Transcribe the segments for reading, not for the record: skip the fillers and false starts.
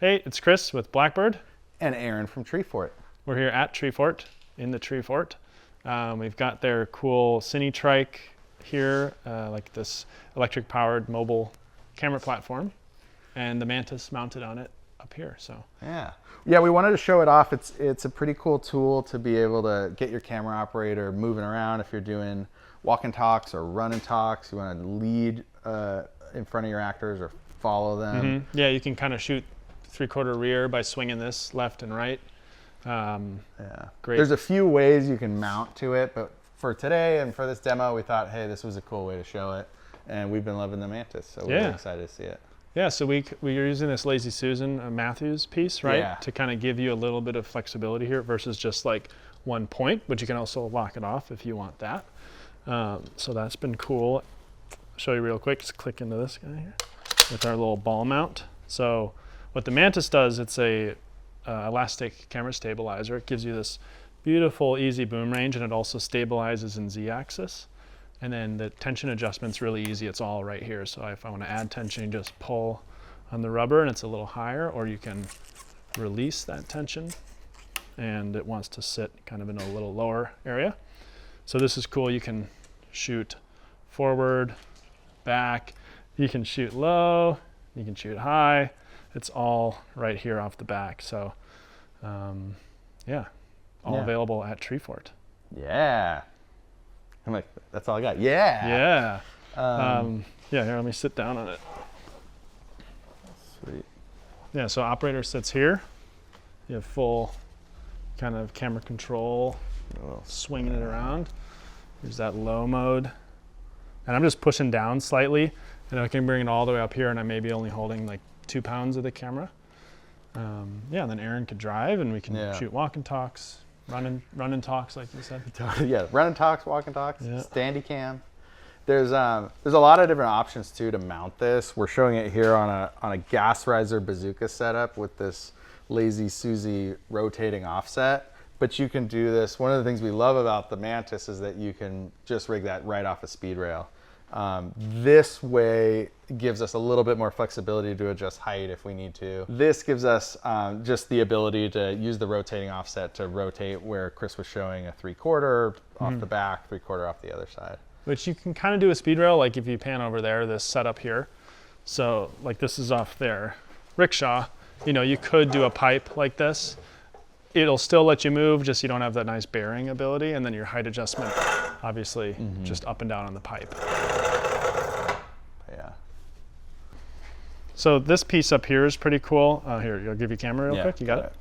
Hey, it's Chris with Blackbird. And Aaron from Tree Fort. We're here at Tree Fort, in the Tree Fort. We've got their cool Cine Trike here, like this electric powered mobile camera platform, and the Mantis mounted on it up here. So yeah, we wanted to show it off. It's a pretty cool tool to be able to get your camera operator moving around if you're doing walk and talks or run and talks. You want to lead in front of your actors or follow them. Yeah, you can kind of shoot 3/4 rear by swinging this left and right. Great. There's a few ways you can mount to it, but for today and for this demo, we thought, hey, this was a cool way to show it. And we've been loving the Mantis, so we're really excited to see it. Yeah, so we're using this Lazy Susan Matthews piece, right? Yeah. To kind of give you a little bit of flexibility here versus just like one point, but you can also lock it off if you want that. So that's been cool. I'll show you real quick, just click into this guy here with our little ball mount. So what the Mantis does, it's a elastic camera stabilizer. It gives you this beautiful, easy boom range, and it also stabilizes in Z-axis. And then the tension adjustment's really easy. It's all right here. So if I want to add tension, you just pull on the rubber and it's a little higher, or you can release that tension and it wants to sit kind of in a little lower area. So this is cool. You can shoot forward, back, you can shoot low, you can shoot high. It's all right here off the back. So yeah, all available at Tree Fort. Yeah. I'm like, that's all I got. Yeah. Yeah. Yeah, here, let me sit down on it. Sweet. Yeah, so operator sits here. You have full kind of camera control, swinging it around. There's that low mode. And I'm just pushing down slightly, and I can bring it all the way up here, and I may be only holding like 2 pounds of the camera. Yeah, and then Aaron could drive, and we can shoot walk and talks, run and talks, like you said. Yeah, run and talks, walk and talks, standy cam. There's a lot of different options too to mount this. We're showing it here on a gas riser bazooka setup with this Lazy Susie rotating offset. But you can do this. One of the things we love about the Mantis is that you can just rig that right off a speed rail. This way gives us a little bit more flexibility to adjust height if we need to. This gives us just the ability to use the rotating offset to rotate where Chris was showing a 3/4 off the back, 3/4 off the other side. Which you can kind of do a speed rail, like if you pan over there, this setup here. So like this is off their rickshaw. You know, you could do a pipe like this. It'll still let you move, just you don't have that nice bearing ability, and then your height adjustment, obviously, just up and down on the pipe. Yeah. So this piece up here is pretty cool. Here, I'll give you a camera real quick. You got it?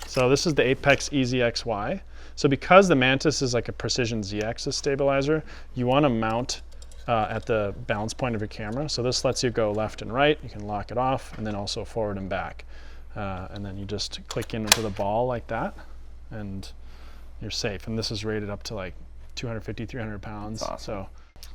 So this is the Apex EZXY. So because the Mantis is like a precision Z-axis stabilizer, you want to mount at the balance point of your camera. So this lets you go left and right. You can lock it off, and then also forward and back. And then you just click into the ball like that, and you're safe. And this is rated up to like 250, 300 pounds. That's awesome.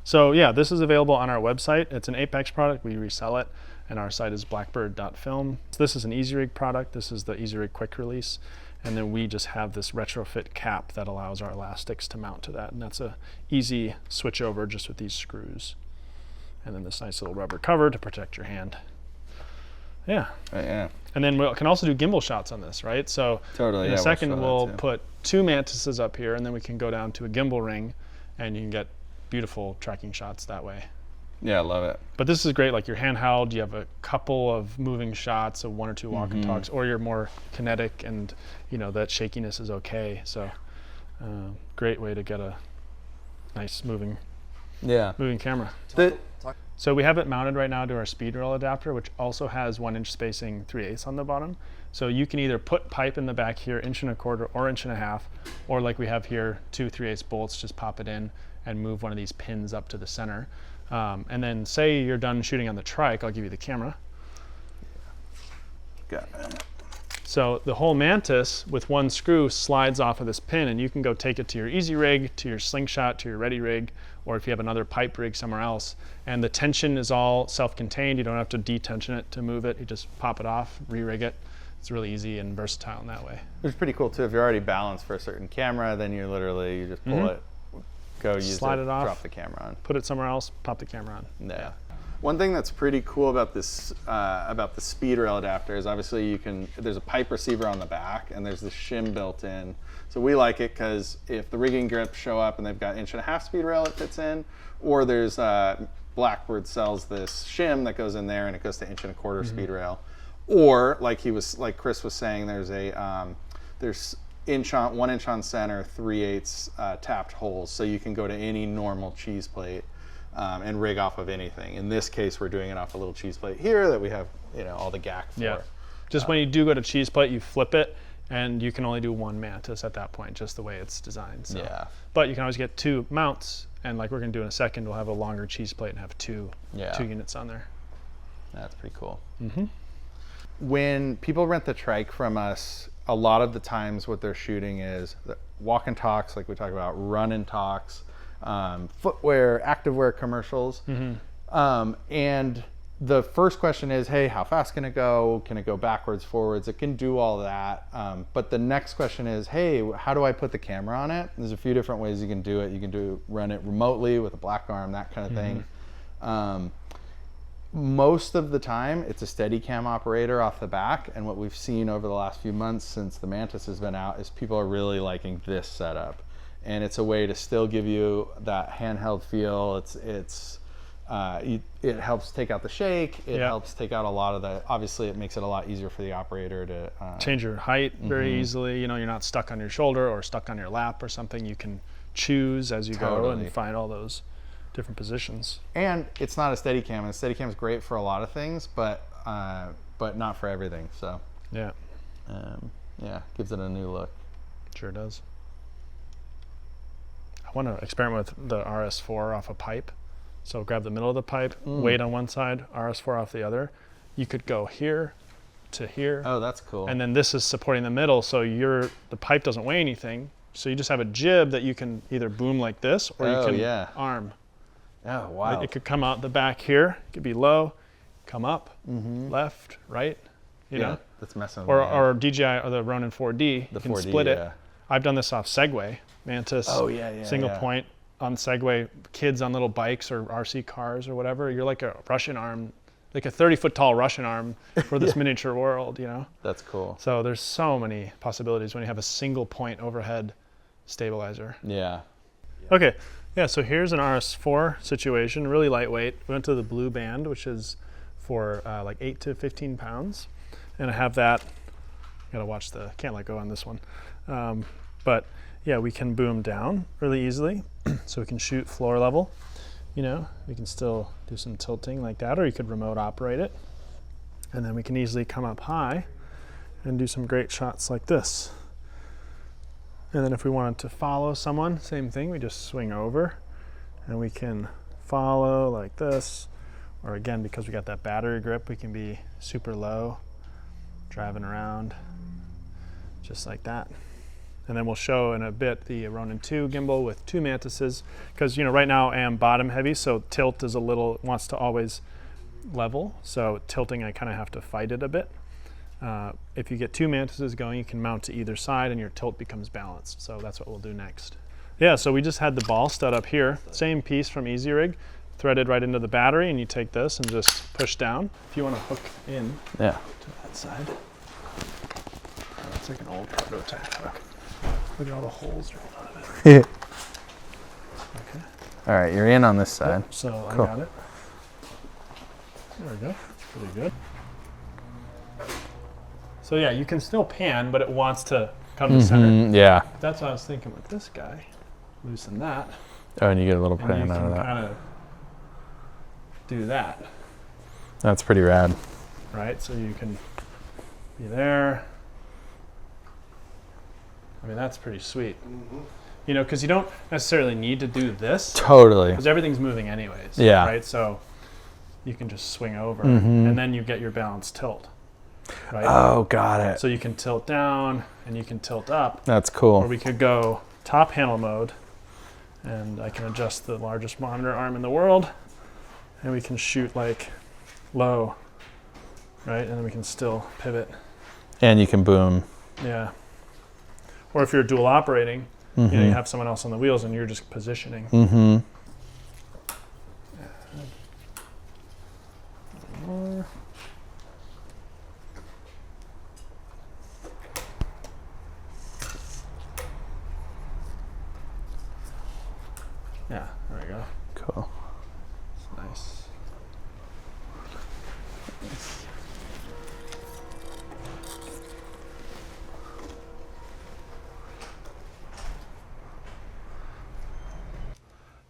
So yeah, this is available on our website. It's an Apex product. We resell it, and our site is blackbird.film. So this is an EasyRig product. This is the EasyRig quick release. And then we just have this retrofit cap that allows our elastics to mount to that. And that's a easy switch over just with these screws. And then this nice little rubber cover to protect your hand. Yeah. Yeah. And then we can also do gimbal shots on this, right? So in a second, we'll put 2 Mantises up here, and then we can go down to a gimbal ring, and you can get beautiful tracking shots that way. Yeah, I love it. But this is great, like you're handheld, you have a couple of moving shots of 1 or 2 walk and talks, or you're more kinetic and you know that shakiness is okay. So great way to get a nice moving camera. So we have it mounted right now to our speedrail adapter, which also has 1-inch spacing 3/8 on the bottom. So you can either put pipe in the back here, 1.25 or 1.5 inch, or like we have here, 2 3/8 bolts, just pop it in and move one of these pins up to the center. And then say you're done shooting on the trike, I'll give you the camera. Got it. So the whole Mantis with 1 screw slides off of this pin, and you can go take it to your EasyRig, to your Slingshot, to your Ready Rig, or if you have another pipe rig somewhere else. And the tension is all self-contained. You don't have to detension it to move it. You just pop it off, re-rig it. It's really easy and versatile in that way. It's pretty cool too. If you're already balanced for a certain camera, then you just pull it, go use slide it off, drop the camera on. Put it somewhere else, pop the camera on. Yeah. One thing that's pretty cool about this, about the speedrail adapter is obviously there's a pipe receiver on the back and there's this shim built in. So we like it because if the rigging grips show up and they've got 1.5-inch speedrail it fits in, or there's Blackbird sells this shim that goes in there and it goes to 1.25-inch speedrail. Or like Chris was saying, there's there's 1 inch on center, 3/8 tapped holes, so you can go to any normal cheese plate and rig off of anything. In this case, we're doing it off a little cheese plate here that we have, all the gack for. Yeah. Just when you do go to cheese plate, you flip it, and you can only do 1 Mantis at that point, just the way it's designed. So. Yeah. But you can always get 2 mounts, and like we're gonna do in a second, we'll have a longer cheese plate and have two units on there. That's pretty cool. Mm-hmm. When people rent the trike from us, a lot of the times what they're shooting is walk and talks, like we talk about, run and talks, footwear, activewear commercials. Mm-hmm. And the first question is, hey, how fast can it go? Can it go backwards, forwards? It can do all that. But the next question is, hey, how do I put the camera on it? There's a few different ways you can do it. You can run it remotely with a black arm, that kind of thing. Most of the time, it's a Steadicam operator off the back, and what we've seen over the last few months since the Mantis has been out is people are really liking this setup, and it's a way to still give you that handheld feel. It helps take out the shake. It helps take out a lot of the. Obviously, it makes it a lot easier for the operator to change your height very easily. You're not stuck on your shoulder or stuck on your lap or something. You can choose as you go and find all those different positions. And it's not a Steadicam, and a Steadicam is great for a lot of things, but not for everything. So yeah, gives it a new look. Sure does. I want to experiment with the RS4 off a pipe. So grab the middle of the pipe, weight on one side, RS4 off the other. You could go here to here. Oh, that's cool. And then this is supporting the middle, so the pipe doesn't weigh anything. So you just have a jib that you can either boom like this, or you can arm. Oh, wow. It could come out the back here. It could be low, come up, left, right. You know, that's messing with or DJI or the Ronin 4D. You can split it. I've done this off Segway, Mantis. Single point on Segway. Kids on little bikes or RC cars or whatever. You're like a Russian arm, like a 30-foot tall Russian arm for this miniature world. That's cool. So there's so many possibilities when you have a single point overhead stabilizer. Yeah. Okay. Yeah, so here's an RS4 situation, really lightweight. We went to the blue band, which is for like 8 to 15 pounds. And I have that, gotta watch can't let go on this one. But yeah, we can boom down really easily. So we can shoot floor level, we can still do some tilting like that, or you could remote operate it. And then we can easily come up high and do some great shots like this. And then if we wanted to follow someone, same thing, we just swing over and we can follow like this. Or again, because we got that battery grip, we can be super low, driving around just like that. And then we'll show in a bit the Ronin 2 gimbal with 2 Mantises, because right now I am bottom heavy, so tilt is wants to always level. So tilting, I kind of have to fight it a bit. If you get 2 Mantises going, you can mount to either side and your tilt becomes balanced. So that's what we'll do next. Yeah, so we just had the ball stud up here. Same piece from Easy Rig, threaded right into the battery, and you take this and just push down. If you want to hook in to that side. It's like an old prototype. Look at all the holes drilled out of it. Okay. All right, you're in on this side. Yep, so cool. I got it. There we go. Pretty good. So yeah, you can still pan, but it wants to come to center. Yeah. That's what I was thinking with this guy. Loosen that. Oh, and you get a little pan and you out can of that. kind of do that. That's pretty rad. Right, so you can be there. I mean, that's pretty sweet. Because you don't necessarily need to do this. Totally. Because everything's moving anyways. Yeah. Right, so you can just swing over, and then you get your balanced tilt. Right? Oh, got it. So you can tilt down and you can tilt up. That's cool. Or we could go top handle mode, and I can adjust the largest monitor arm in the world, and we can shoot like low, right? And then we can still pivot. And you can boom. Yeah. Or if you're dual operating, you have someone else on the wheels and you're just positioning. There we go. Cool. Nice.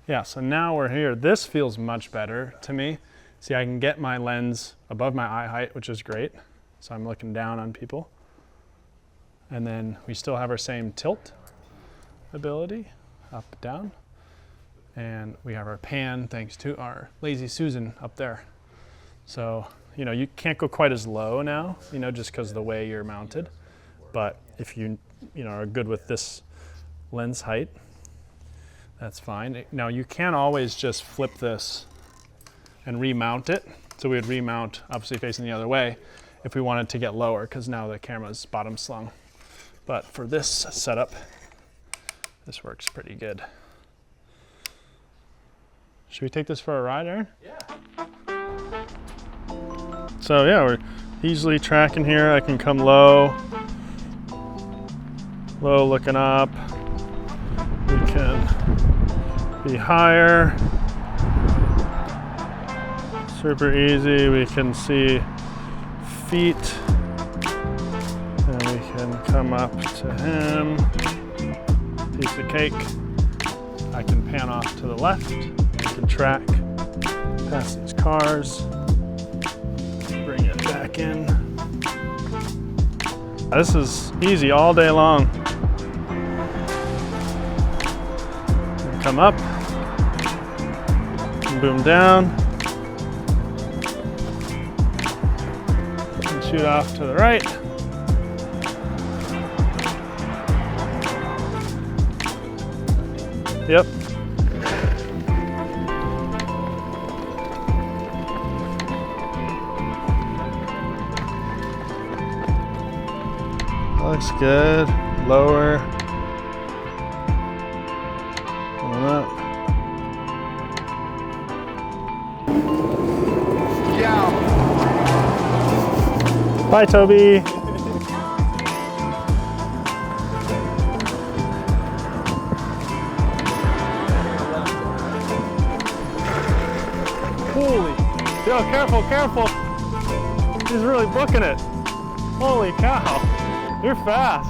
Yeah, so now we're here. This feels much better to me. See, I can get my lens above my eye height, which is great. So I'm looking down on people. And then we still have our same tilt ability, up, down. And we have our pan thanks to our Lazy Susan up there. So, you know, you can't go quite as low now, you know, just because of the way you're mounted. But if you know, are good with this lens height, that's fine. Now you can always just flip this and remount it. So we would remount, obviously facing the other way, if we wanted to get lower, because now the camera's bottom slung. But for this setup, this works pretty good. Should we take this for a ride, Aaron? Yeah. So yeah, we're easily tracking here. I can come low, looking up. We can be higher. Super easy. We can see feet, and we can come up to him. Piece of cake. I can pan off to the left. I can track past these cars. Bring it back in. This is easy all day long. Come up, boom down, and shoot off to the right. Yep. Looks good. Lower. Coming up. Yeah. Bye, Toby. Holy. Yo, careful, careful. He's really booking it. Holy cow. You're fast.